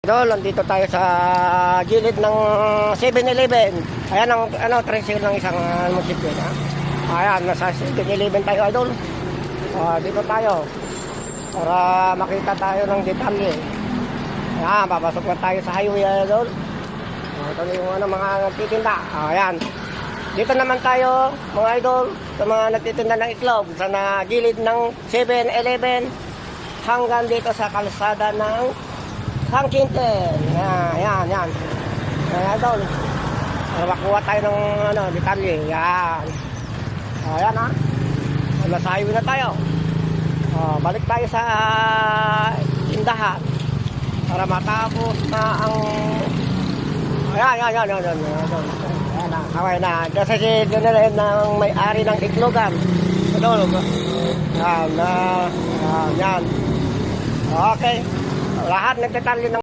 Idol, nandito tayo sa gilid ng 7-Eleven. Ayan ang treasure ng isang munisipyo. Ayan, nasa 7-Eleven tayo, idol. Dito tayo para makita tayo ng detalye. Ayan, papasok na tayo sa highway, idol. Ito yung mga nagtitinda. Ayan. Dito naman tayo, mga idol, sa mga nagtitinda ng itlog sa gilid ng 7-Eleven hanggang dito sa kalsada ng Hangkinten. Yan. Yan, idol. Para makuha tayo ng detalye. Yan. Ayan, ha. Nasa highway na tayo. Balik tayo sa tindahan para matapos na ang Ayan. Ayan na, kaway na. Kasi doon na rin ng may-ari ng itlogan. Idol. Yan. Okay. Lahat nagdetalye ng